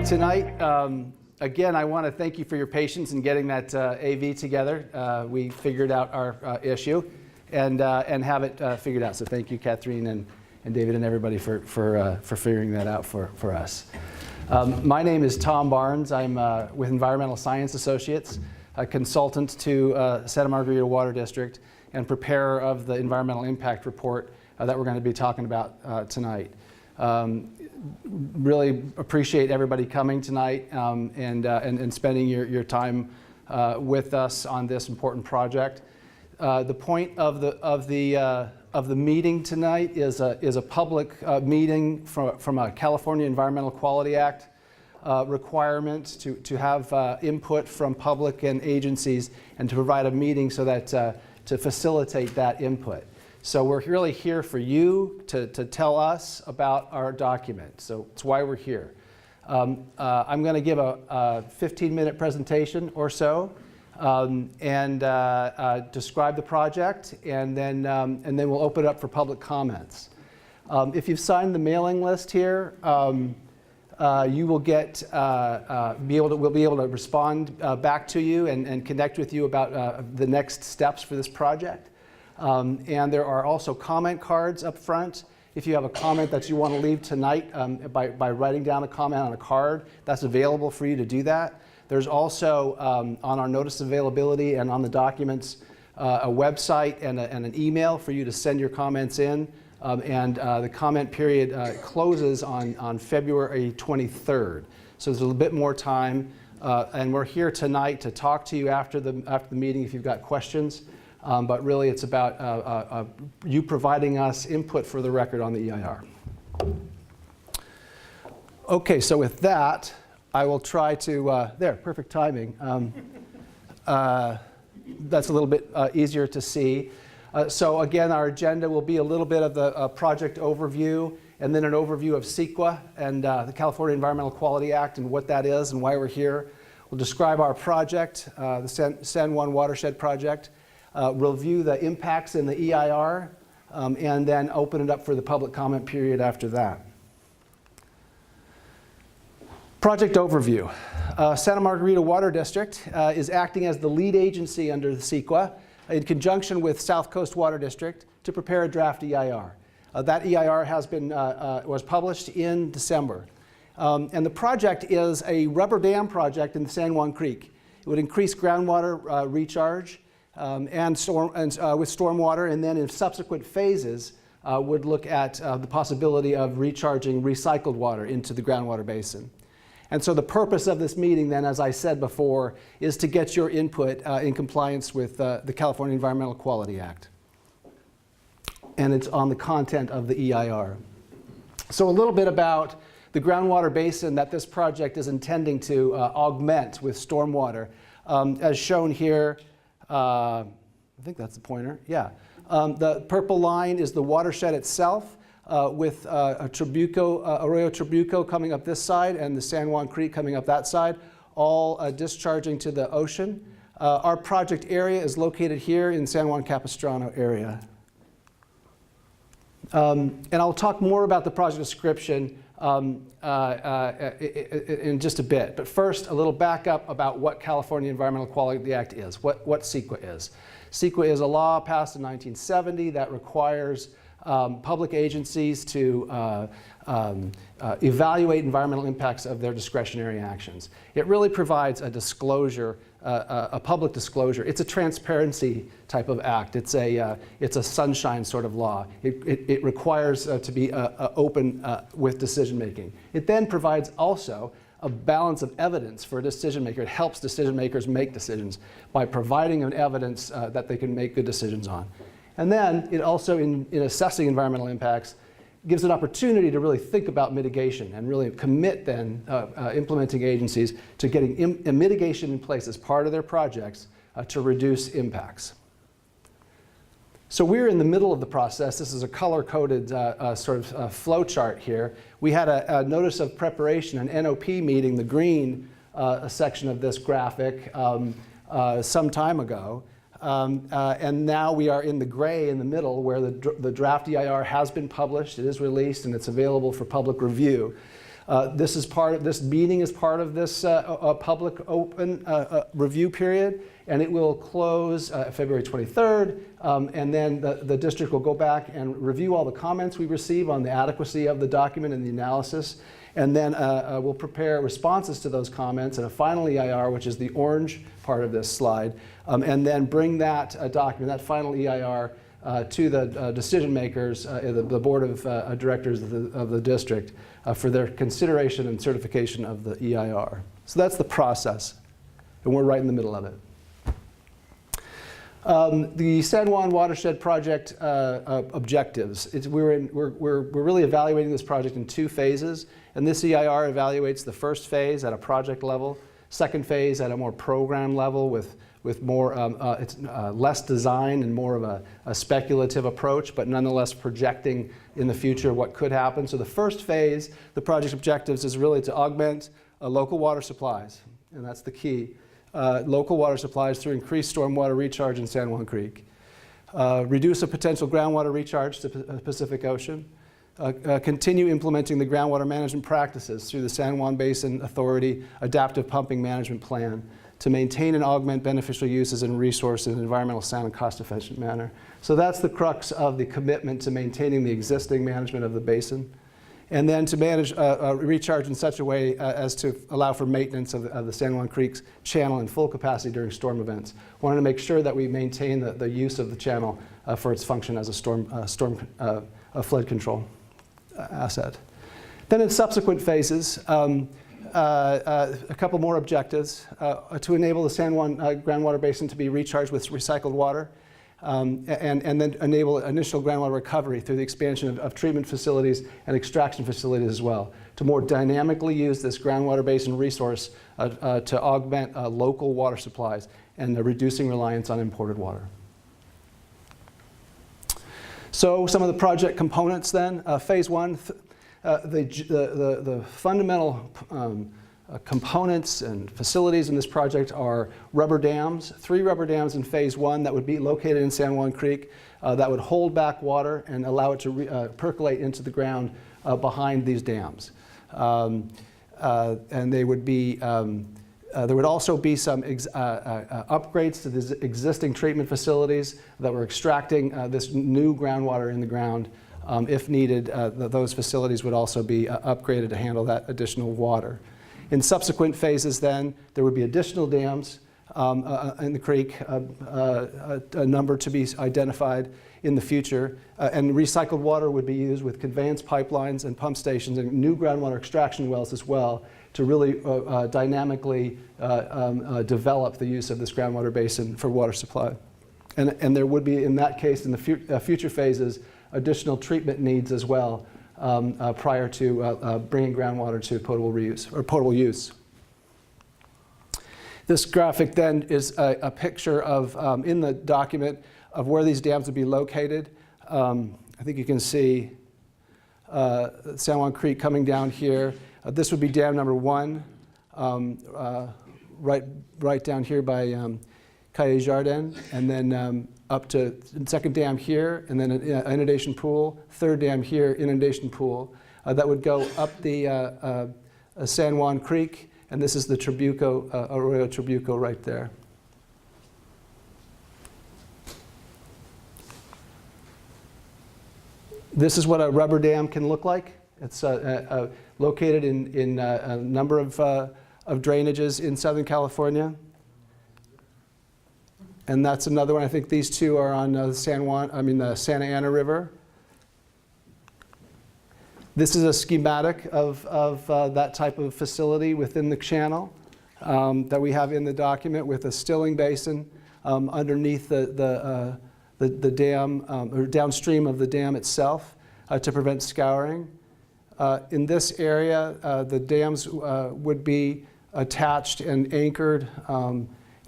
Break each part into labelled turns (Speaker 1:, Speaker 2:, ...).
Speaker 1: tonight, again, I want to thank you for your patience in getting that AV together. We figured out our issue and have it figured out. So thank you, Catherine and David and everybody for figuring that out for us. My name is Tom Barnes. I'm with Environmental Science Associates, a consultant to Santa Margarita Water District and preparer of the environmental impact report that we're going to be talking about tonight. Really appreciate everybody coming tonight and spending your time with us on this important project. The point of the meeting tonight is a public meeting from a California Environmental Quality Act requirement to have input from public and agencies and to provide a meeting so that to facilitate that input. So we're really here for you to tell us about our document. So it's why we're here. I'm going to give a 15-minute presentation or so and describe the project, and then we'll open it up for public comments. If you've signed the mailing list here, you will we'll be able to respond back to you and connect with you about the next steps for this project. And there are also comment cards up front. If you have a comment that you want to leave tonight by writing down a comment on a card, that's available for you to do that. There's also on our notice of availability and on the documents a website and an email for you to send your comments in. The comment period closes on February 23rd. So there's a little bit more time. And we're here tonight to talk to you after the meeting if you've got questions. But really it's about you providing us input for the record on the EIR. Okay, so with that, I will try to, perfect timing. That's a little bit easier to see. So again, our agenda will be a little bit of the project overview, and then an overview of CEQA and the California Environmental Quality Act and what that is and why we're here. We'll describe our project, the San Juan Watershed Project. Review the impacts in the EIR, and then open it up for the public comment period after that. Project overview. Santa Margarita Water District is acting as the lead agency under the CEQA in conjunction with South Coast Water District to prepare a draft EIR. That EIR was published in December. And the project is a rubber dam project in the San Juan Creek. It would increase groundwater recharge with stormwater, and then in subsequent phases would look at the possibility of recharging recycled water into the groundwater basin. And so the purpose of this meeting then, as I said before, is to get your input in compliance with the California Environmental Quality Act. And it's on the content of the EIR. So a little bit about the groundwater basin that this project is intending to augment with stormwater. As shown here, I think that's the pointer, yeah. The purple line is the watershed itself with Arroyo Trabuco coming up this side and the San Juan Creek coming up that side, all discharging to the ocean. Our project area is located here in San Juan Capistrano area. And I'll talk more about the project description in just a bit. But first, a little backup about what California Environmental Quality Act is, what CEQA is. CEQA is a law passed in 1970 that requires public agencies to evaluate environmental impacts of their discretionary actions. It really provides a disclosure, a public disclosure. It's a transparency type of act. It's a sunshine sort of law. It requires to be open with decision making. It then provides also a balance of evidence for a decision maker. It helps decision makers make decisions by providing an evidence that they can make good decisions on. And then it also, in assessing environmental impacts, gives an opportunity to really think about mitigation and really commit then implementing agencies to getting mitigation in place as part of their projects to reduce impacts. So we're in the middle of the process. This is a color-coded sort of flow chart here. We had a notice of preparation, an NOP meeting, the green section of this graphic some time ago. And now we are in the gray in the middle where the draft EIR has been published, it is released, and it's available for public review. This meeting is part of this public open review period, and it will close February 23rd, and then the district will go back and review all the comments we receive on the adequacy of the document and the analysis, and then we'll prepare responses to those comments and a final EIR, which is the orange part of this slide, and then bring that document, that final EIR, to the decision makers, the board of directors of the district, for their consideration and certification of the EIR. So that's the process, and we're right in the middle of it. The San Juan Watershed Project objectives. We're really evaluating this project in 2 phases, and this EIR evaluates the first phase at a project level, second phase at a more program level with more, less design and more of a speculative approach, but nonetheless projecting in the future what could happen. So the first phase, the project objectives, is really to augment local water supplies, and that's the key. Local water supplies through increased stormwater recharge in San Juan Creek. Reduce a potential groundwater recharge to the Pacific Ocean. Continue implementing the groundwater management practices through the San Juan Basin Authority Adaptive Pumping Management Plan to maintain and augment beneficial uses and resources in an environmental sound and cost-efficient manner. So that's the crux of the commitment to maintaining the existing management of the basin. And then to manage recharge in such a way as to allow for maintenance of the San Juan Creek's channel in full capacity during storm events. Wanted to make sure that we maintain the use of the channel for its function as a flood control asset. Then in subsequent phases, a couple more objectives to enable the San Juan groundwater basin to be recharged with recycled water, and then enable initial groundwater recovery through the expansion of treatment facilities and extraction facilities as well, to more dynamically use this groundwater basin resource to augment local water supplies and reducing reliance on imported water. So some of the project components then, phase 1, the fundamental components and facilities in this project are rubber dams, 3 rubber dams in phase 1 that would be located in San Juan Creek that would hold back water and allow it to percolate into the ground behind these dams. And they would be, there would also be some upgrades to the existing treatment facilities that were extracting this new groundwater in the ground. If needed, those facilities would also be upgraded to handle that additional water. In subsequent phases then, there would be additional dams in the creek, a number to be identified in the future, and recycled water would be used with conveyance pipelines and pump stations and new groundwater extraction wells as well to really dynamically develop the use of this groundwater basin for water supply. And there would be, in that case, in the future phases, additional treatment needs as well prior to bringing groundwater to potable reuse or potable use. This graphic then is a picture of, in the document, of where these dams would be located. I think you can see San Juan Creek coming down here. This would be dam number 1, right down here by Calle Jardin, and then up to the second dam here, and then an inundation pool, third dam here, inundation pool. That would go up the San Juan Creek, and this is the Trabuco, Arroyo Trabuco right there. This is what a rubber dam can look like. It's located in a number of drainages in Southern California. And that's another one. I think these two are on the Santa Ana River. This is a schematic of that type of facility within the channel that we have in the document, with a stilling basin underneath the dam, or downstream of the dam itself to prevent scouring. In this area, the dams would be attached and anchored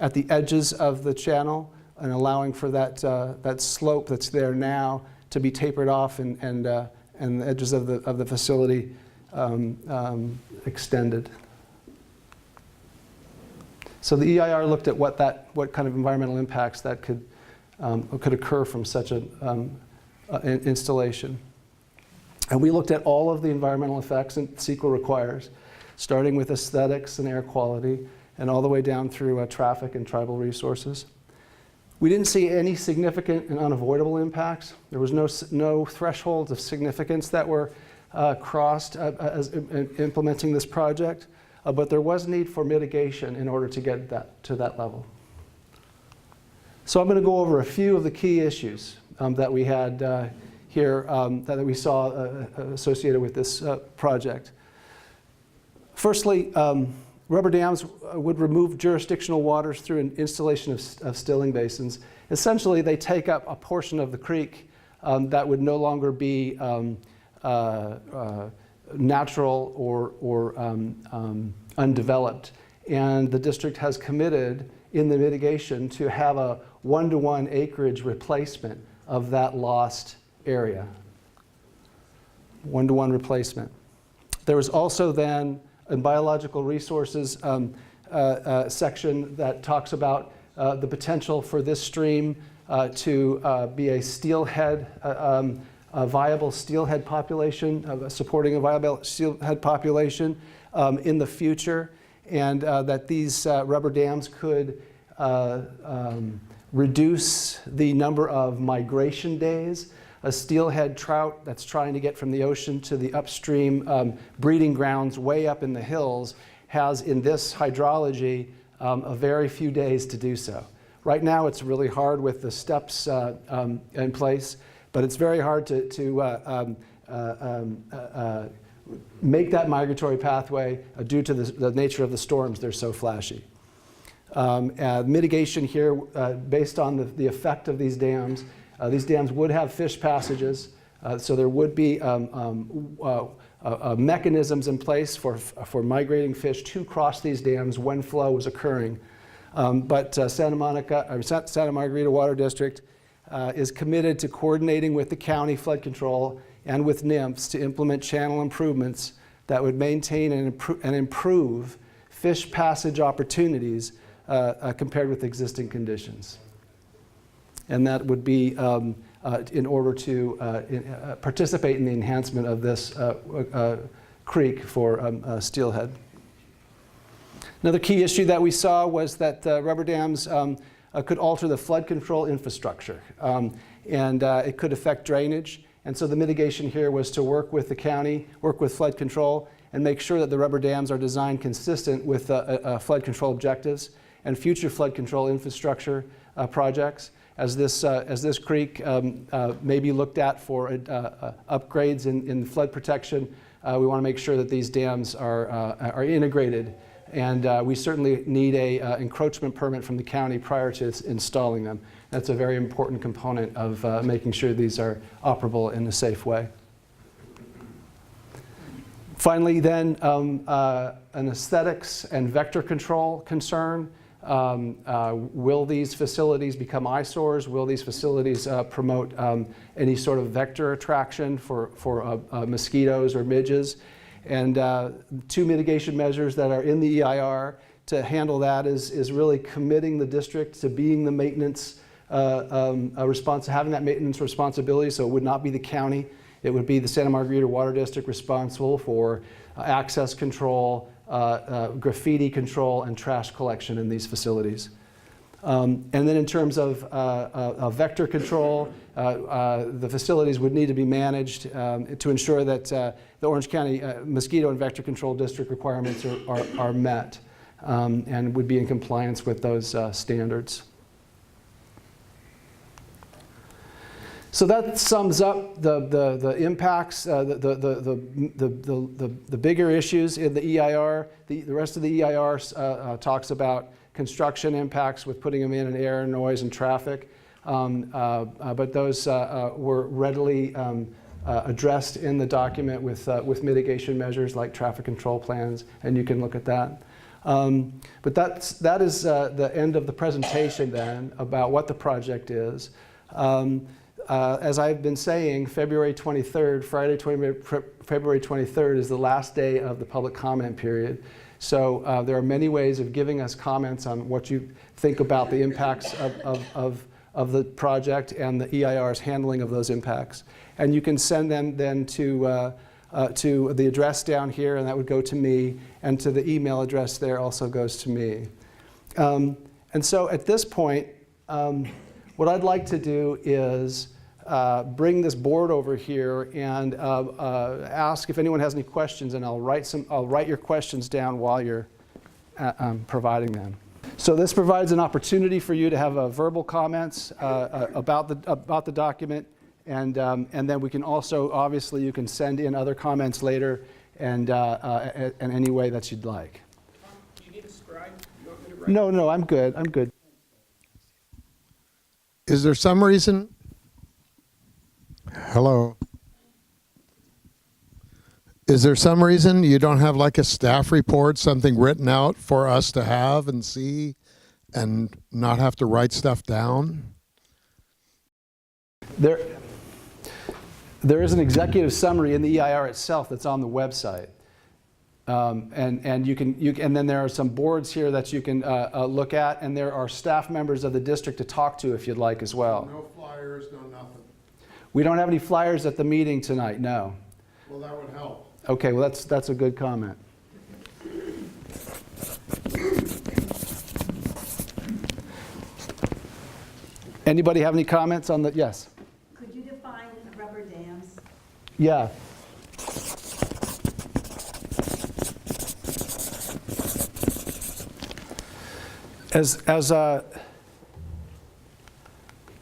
Speaker 1: at the edges of the channel, and allowing for that slope that's there now to be tapered off, and the edges of the facility extended. So the EIR looked at what kind of environmental impacts that could occur from such an installation. And we looked at all of the environmental effects that CEQA requires, starting with aesthetics and air quality, and all the way down through traffic and tribal resources. We didn't see any significant and unavoidable impacts. There was no thresholds of significance that were crossed as implementing this project, but there was need for mitigation in order to get that to that level. So I'm going to go over a few of the key issues that we had here that we saw associated with this project. Firstly, rubber dams would remove jurisdictional waters through an installation of stilling basins. Essentially, they take up a portion of the creek that would no longer be natural or undeveloped. And the district has committed in the mitigation to have a 1-to-1 acreage replacement of that lost area. 1-to-1 replacement. There was also then a biological resources section that talks about the potential for this stream to be a steelhead, a viable steelhead population, supporting a viable steelhead population in the future, and that these rubber dams could reduce the number of migration days. A steelhead trout that's trying to get from the ocean to the upstream breeding grounds way up in the hills has, in this hydrology, a very few days to do so. Right now it's really hard with the steps in place, but it's very hard to make that migratory pathway due to the nature of the storms. They're so flashy. Mitigation here, based on the effect of these dams would have fish passages, so there would be mechanisms in place for migrating fish to cross these dams when flow was occurring. But Santa Margarita Water District is committed to coordinating with the county flood control and with NIMFs to implement channel improvements that would maintain and improve fish passage opportunities compared with existing conditions. And that would be in order to participate in the enhancement of this creek for steelhead. Another key issue that we saw was that rubber dams could alter the flood control infrastructure, and it could affect drainage. And so the mitigation here was to work with the county, work with flood control, and make sure that the rubber dams are designed consistent with flood control objectives and future flood control infrastructure projects. As this creek may be looked at for upgrades in flood protection, we want to make sure that these dams are integrated, and we certainly need a encroachment permit from the county prior to installing them. That's a very important component of making sure these are operable in a safe way. Finally, then, an aesthetics and vector control concern. Will these facilities become eyesores? Will these facilities promote any sort of vector attraction for mosquitoes or midges? And two mitigation measures that are in the EIR to handle that is really committing the district to being the maintenance having that maintenance responsibility. So it would not be the county. It would be the Santa Margarita Water District responsible for access control, graffiti control, and trash collection in these facilities. And then in terms of vector control, the facilities would need to be managed to ensure that the Orange County Mosquito and Vector Control District requirements are met and would be in compliance with those standards. So that sums up the impacts, the bigger issues in the EIR. The rest of the EIR talks about construction impacts with putting them in air, noise, and traffic. But those were readily addressed in the document with mitigation measures like traffic control plans, and you can look at that. But that is the end of the presentation then about what the project is. As I've been saying, February 23rd, February 23rd is the last day of the public comment period. So there are many ways of giving us comments on what you think about the impacts of of the project and the EIR's handling of those impacts. And you can send them then to the address down here, and that would go to me, and to the email address there also goes to me. And so at this point, what I'd like to do is bring this board over here and ask if anyone has any questions, and I'll write your questions down while you're providing them. So this provides an opportunity for you to have verbal comments about the document, and then we can also, obviously, you can send in other comments later, and in any way that you'd like.
Speaker 2: Do you need a scribe? You want me to write?
Speaker 1: No, I'm good. I'm good.
Speaker 3: Is there some reason? Hello. Is there some reason you don't have like a staff report, something written out for us to have and see and not have to write stuff down?
Speaker 1: There is an executive summary in the EIR itself that's on the website. And then there are some boards here that you can look at, and there are staff members of the district to talk to if you'd like as well.
Speaker 3: No flyers, no nothing.
Speaker 1: We don't have any flyers at the meeting tonight, no.
Speaker 3: Well, that would help.
Speaker 1: Okay, well that's a good comment. Anybody have any comments on the, yes?
Speaker 4: Could you define rubber dams?
Speaker 1: Yeah.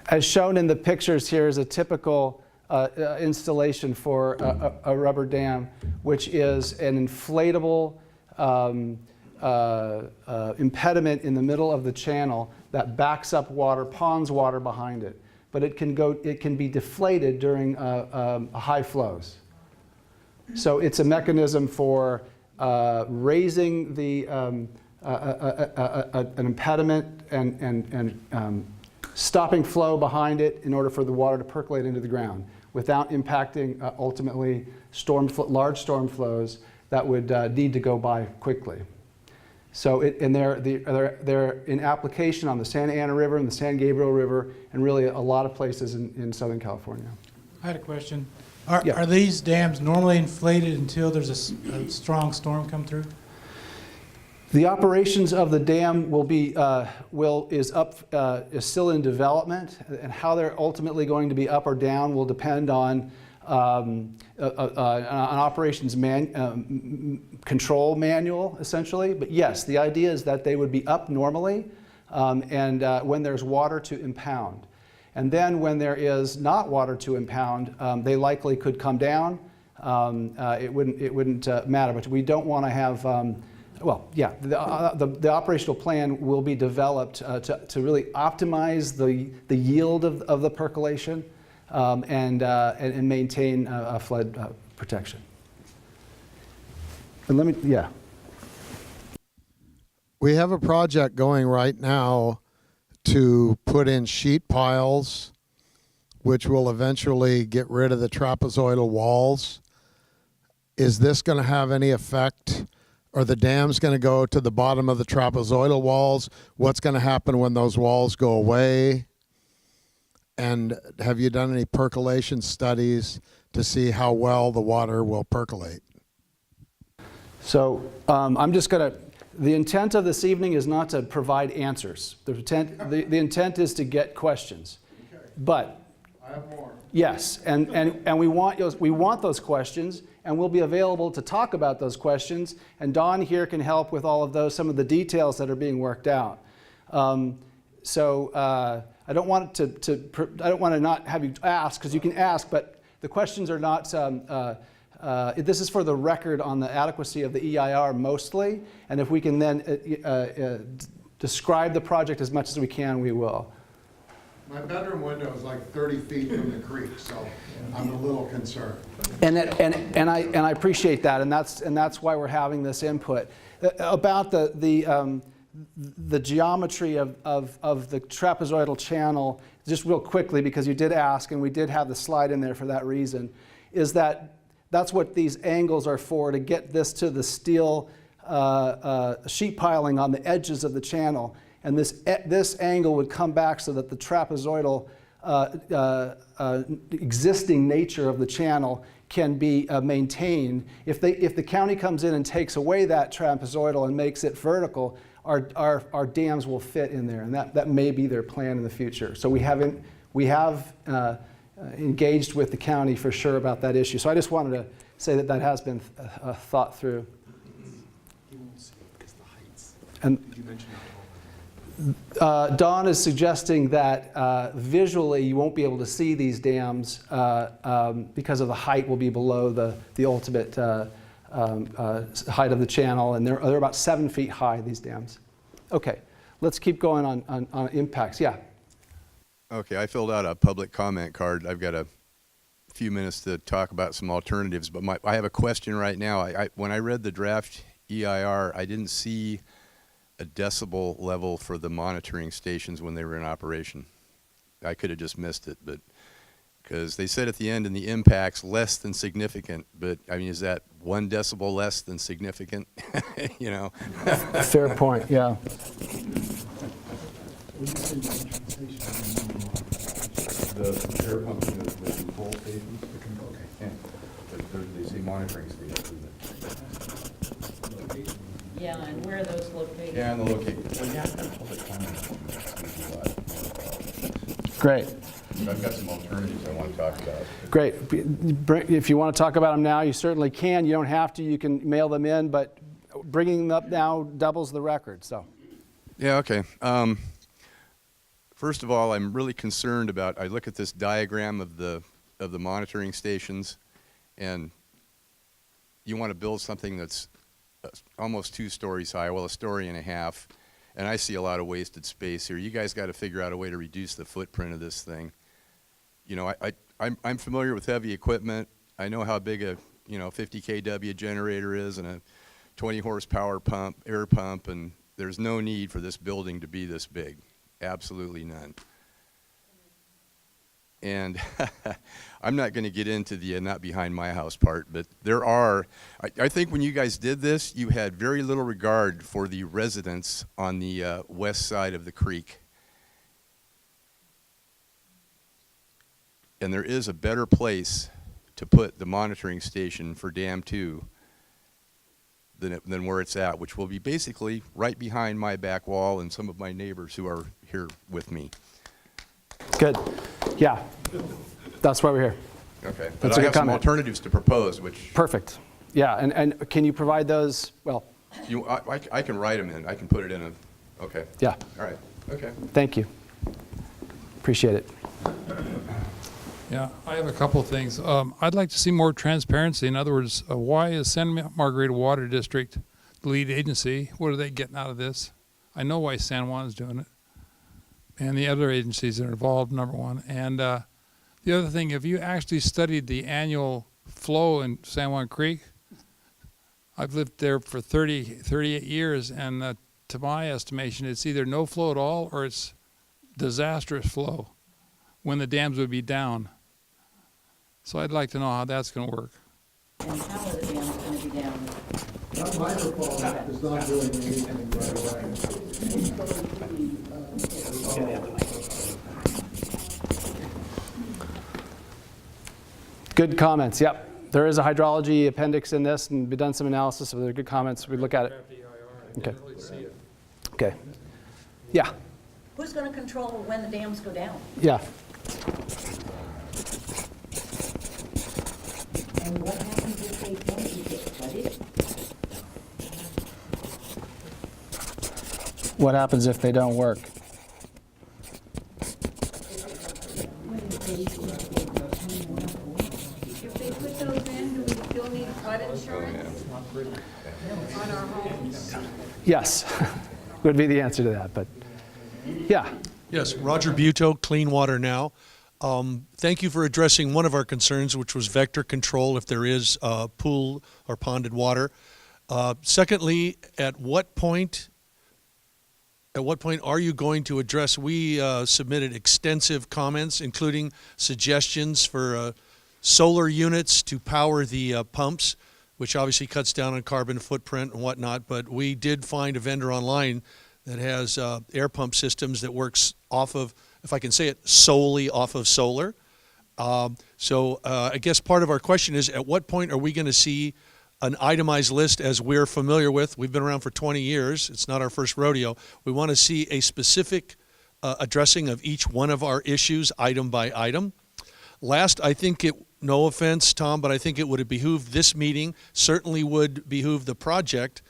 Speaker 1: As shown in the pictures here is a typical installation for a rubber dam, which is an inflatable impediment in the middle of the channel that backs up water, ponds water behind it. But it can be deflated during high flows. So it's a mechanism for raising the an impediment and stopping flow behind it in order for the water to percolate into the ground without impacting ultimately large storm flows that would need to go by quickly. So they're in application on the Santa Ana River and the San Gabriel River, and really a lot of places in Southern California.
Speaker 5: I had a question.
Speaker 1: Yeah.
Speaker 5: Are these dams normally inflated until there's a strong storm come through?
Speaker 1: The operations of the dam is still in development, and how they're ultimately going to be up or down will depend on an operations control manual, essentially. But yes, the idea is that they would be up normally, and when there's water to impound. And then when there is not water to impound, they likely could come down. It wouldn't matter, but we don't want to have. Well, yeah, the operational plan will be developed to really optimize the yield of the percolation and maintain flood protection. And yeah.
Speaker 3: We have a project going right now to put in sheet piles, which will eventually get rid of the trapezoidal walls. Is this going to have any effect? Are the dams going to go to the bottom of the trapezoidal walls? What's going to happen when those walls go away? And have you done any percolation studies to see how well the water will percolate?
Speaker 1: So I'm just going to, the intent of this evening is not to provide answers. The intent is to get questions.
Speaker 3: Okay.
Speaker 1: But
Speaker 3: I have more.
Speaker 1: yes, and we want those questions, and we'll be available to talk about those questions. And Dawn here can help with all of those, some of the details that are being worked out. I don't want to not have you ask, because you can ask, but the questions are not. This is for the record on the adequacy of the EIR mostly, and if we can then describe the project as much as we can, we will.
Speaker 3: My bedroom window is like 30 feet from the creek, so I'm a little concerned.
Speaker 1: And I appreciate that, and that's why we're having this input about the geometry of the trapezoidal channel. Just real quickly, because you did ask, and we did have the slide in there for that reason, is that's what these angles are for, to get this to the steel sheet piling on the edges of the channel. and this angle would come back so that the trapezoidal existing nature of the channel can be maintained. If the county comes in and takes away that trapezoidal and makes it vertical, our dams will fit in there, and that may be their plan in the future. So we have engaged with the county for sure about that issue. So I just wanted to say that has been thought through. And Don is suggesting that visually you won't be able to see these dams because of the height will be below the ultimate height of the channel, and they're about 7 feet high, these dams. Okay, let's keep going on impacts. Yeah.
Speaker 6: Okay, I filled out a public comment card. I've got a few minutes to talk about some alternatives, but I have a question right now. When I read the draft EIR, I didn't see a decibel level for the monitoring stations when they were in operation. I could have just missed it, but because they said at the end in the impacts less than significant, but I mean, is that 1 decibel less than significant? You know.
Speaker 1: Fair point. Yeah.
Speaker 6: The air pumping, the control stations. Okay. Yeah. But they say monitoring stations.
Speaker 7: Yeah, and where are those located?
Speaker 6: Yeah, and the location. Well, yeah, public comment.
Speaker 1: Great.
Speaker 6: I've got some alternatives I want to talk about.
Speaker 1: Great. If you want to talk about them now, you certainly can. You don't have to. You can mail them in, but bringing them up now doubles the record. So.
Speaker 6: Yeah. Okay. First of all, I'm really concerned about. I look at this diagram of the monitoring stations, and you want to build something that's almost 2 stories high. Well, 1.5 stories, and I see a lot of wasted space here. You guys got to figure out a way to reduce the footprint of this thing. You know, I'm familiar with heavy equipment. I know how big a 50 kW generator is and a 20 horsepower pump, air pump, and there's no need for this building to be this big. Absolutely none. And I'm not going to get into the not behind my house part, but there are, I think when you guys did this, you had very little regard for the residents on the west side of the creek. And there is a better place to put the monitoring station for Dam 2 than where it's at, which will be basically right behind my back wall and some of my neighbors who are here with me.
Speaker 1: Good. Yeah. That's why we're here.
Speaker 6: Okay.
Speaker 1: That's
Speaker 6: But
Speaker 1: a
Speaker 6: I
Speaker 1: good
Speaker 6: have some
Speaker 1: comment.
Speaker 6: alternatives to propose, which
Speaker 1: Perfect. Yeah. And can you provide those? Well.
Speaker 6: I can write them in. I can put it in a. Okay.
Speaker 1: Yeah.
Speaker 6: All right. Okay.
Speaker 1: Thank you. Appreciate it.
Speaker 8: Yeah, I have a couple of things. I'd like to see more transparency. In other words, why is Santa Margarita Water District the lead agency? What are they getting out of this? I know why San Juan's doing it, and the other agencies that are involved, number one. And the other thing, if you actually studied the annual flow in San Juan Creek, I've lived there for 38 years, and to my estimation, it's either no flow at all or it's disastrous flow when the dams would be down. So I'd like to know how that's going to work.
Speaker 7: And how are the dams going to be down?
Speaker 3: That microphone is not doing anything right away.
Speaker 1: Good comments. Yep. There is a hydrology appendix in this, and we've done some analysis, so they're good comments. We look at it. Okay. Okay. Yeah.
Speaker 4: Who's going to control when the dams go down?
Speaker 1: Yeah.
Speaker 4: And what happens if they don't get flooded?
Speaker 1: What happens if they don't work?
Speaker 2: If they put those in, do we still need flood insurance on our homes?
Speaker 1: Yes. Would be the answer to that, but yeah.
Speaker 9: Yes, Roger Buto, Clean Water Now. Thank you for addressing one of our concerns, which was vector control if there is pool or ponded water. Secondly, at what point are you going to address? We submitted extensive comments, including suggestions for solar units to power the pumps, which obviously cuts down on carbon footprint and whatnot. But we did find a vendor online that has air pump systems that works off of, if I can say it, solely off of solar. So I guess part of our question is, at what point are we going to see an itemized list as we're familiar with? We've been around for 20 years. It's not our first rodeo. We want to see a specific addressing of each one of our issues item by item. Last, I think it, no offense, Tom, but I think it would have behooved this meeting, certainly would behoove the project,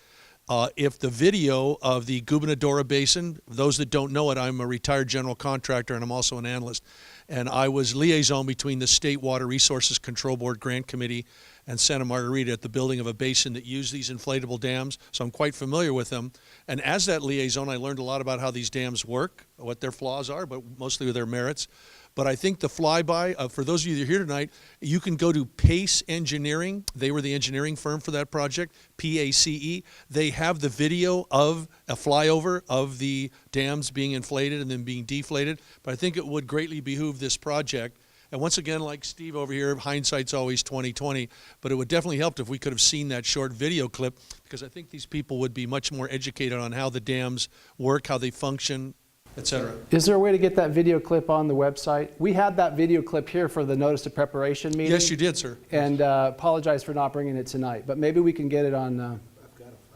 Speaker 9: if the video of the Groundwater Basin, those that don't know it, I'm a retired general contractor and I'm also an analyst, and I was liaison between the State Water Resources Control Board Grant Committee and Santa Margarita at the building of a basin that used these inflatable dams, so I'm quite familiar with them. And as that liaison, I learned a lot about how these dams work, what their flaws are, but mostly their merits. But I think the flyby, for those of you that are here tonight, you can go to Pace Engineering. They were the engineering firm for that project, PACE. They have the video of a flyover of the dams being inflated and then being deflated. But I think it would greatly behoove this project. And once again, like Steve over here, hindsight's always 20/20, but it would definitely help if we could have seen that short video clip, because I think these people would be much more educated on how the dams work, how they function, etc.
Speaker 1: Is there a way to get that video clip on the website? We had that video clip here for the notice of preparation meeting.
Speaker 9: Yes, you did, sir.
Speaker 1: And apologize for not bringing it tonight, but maybe we can get it on.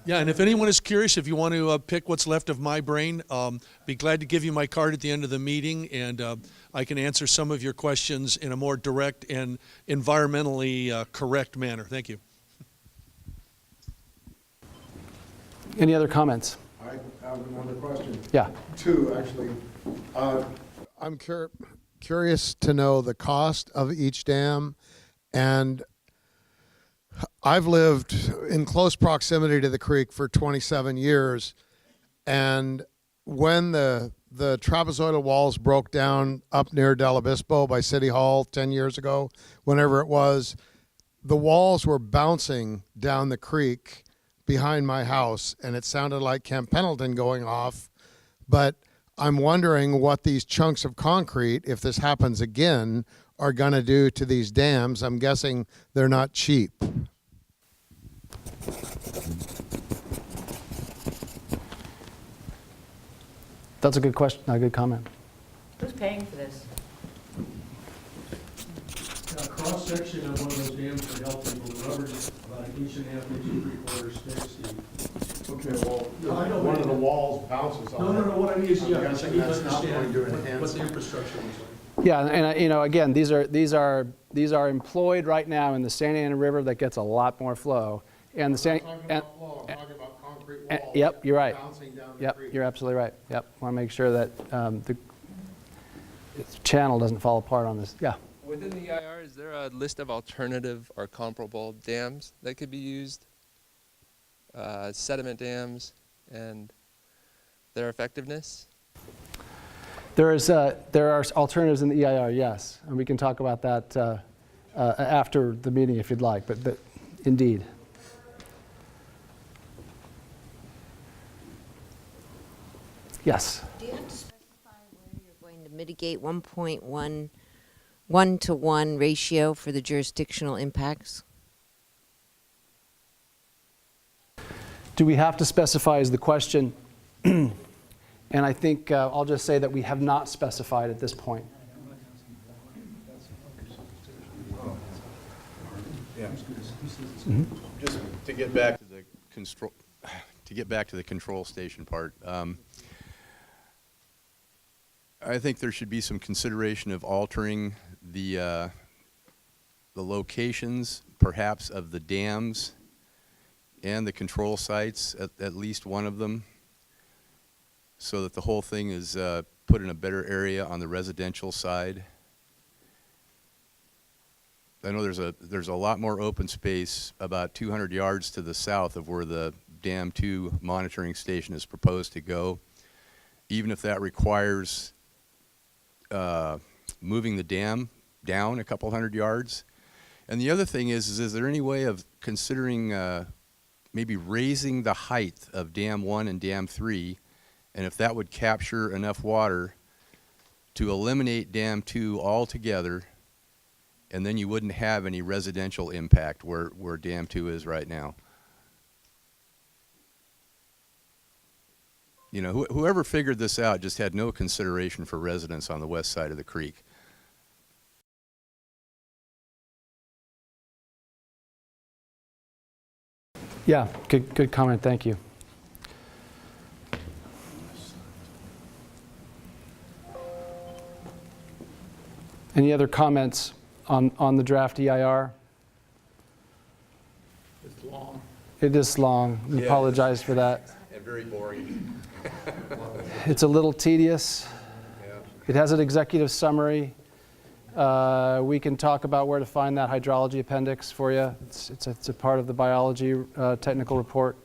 Speaker 9: Yeah, and if anyone is curious, if you want to pick what's left of my brain, be glad to give you my card at the end of the meeting, and I can answer some of your questions in a more direct and environmentally correct manner. Thank you.
Speaker 1: Any other comments?
Speaker 3: I have another question.
Speaker 1: Yeah.
Speaker 3: Two, actually. I'm curious to know the cost of each dam, and I've lived in close proximity to the creek for 27 years, and when the trapezoidal walls broke down up near Del Obispo by City Hall 10 years ago, whenever it was, the walls were bouncing down the creek behind my house, and it sounded like Camp Pendleton going off. But I'm wondering what these chunks of concrete, if this happens again, are going to do to these dams. I'm guessing they're not cheap.
Speaker 1: That's a good question, a good comment.
Speaker 7: Who's paying for this?
Speaker 9: A cross-section of one of those dams would help people. Rubber's about an inch and a half, inch and 3/4 thick, Steve.
Speaker 3: Okay, well,
Speaker 9: No, I know
Speaker 3: one
Speaker 9: what
Speaker 3: of the
Speaker 9: it is.
Speaker 3: walls bounces on it.
Speaker 9: No, what I mean is,
Speaker 3: I'm
Speaker 9: yeah, I
Speaker 3: guessing
Speaker 9: need to
Speaker 3: that's not going to
Speaker 9: understand
Speaker 3: enhance
Speaker 9: what the
Speaker 3: it.
Speaker 9: infrastructure looks like.
Speaker 1: Yeah, and again, these are employed right now in the Santa Ana River that gets a lot more flow, and the Santa.
Speaker 3: I'm talking about concrete walls.
Speaker 1: Yep, you're right.
Speaker 3: Bouncing down the
Speaker 1: Yep,
Speaker 3: creek.
Speaker 1: you're absolutely right. Yep, want to make sure that the channel doesn't fall apart on this. Yeah.
Speaker 10: Within the EIR, is there a list of alternative or comparable dams that could be used? Sediment dams and their effectiveness?
Speaker 1: There are alternatives in the EIR, yes, and we can talk about that after the meeting if you'd like, but indeed. Yes.
Speaker 11: Do you have to specify where you're going to mitigate 1.1 1-to-1 ratio for the jurisdictional impacts?
Speaker 1: Do we have to specify is the question, and I think I'll just say that we have not specified at this point.
Speaker 6: Just to get back to the control station part, I think there should be some consideration of altering the locations, perhaps, of the dams and the control sites, at least one of them, so that the whole thing is put in a better area on the residential side. I know there's a lot more open space about 200 yards to the south of where the Dam 2 monitoring station is proposed to go, even if that requires moving the dam down a couple hundred yards. And the other thing is there any way of considering maybe raising the height of Dam 1 and Dam 3, and if that would capture enough water to eliminate Dam 2 altogether, and then you wouldn't have any residential impact where Dam 2 is right now. You know, whoever figured this out just had no consideration for residents on the west side of the creek.
Speaker 1: Yeah, good comment, thank you. Any other comments on the draft EIR?
Speaker 8: It's long.
Speaker 1: It is long, we apologize for that.
Speaker 6: And very boring.
Speaker 1: It's a little tedious. It has an executive summary. We can talk about where to find that hydrology appendix for you. It's a part of the biology technical report.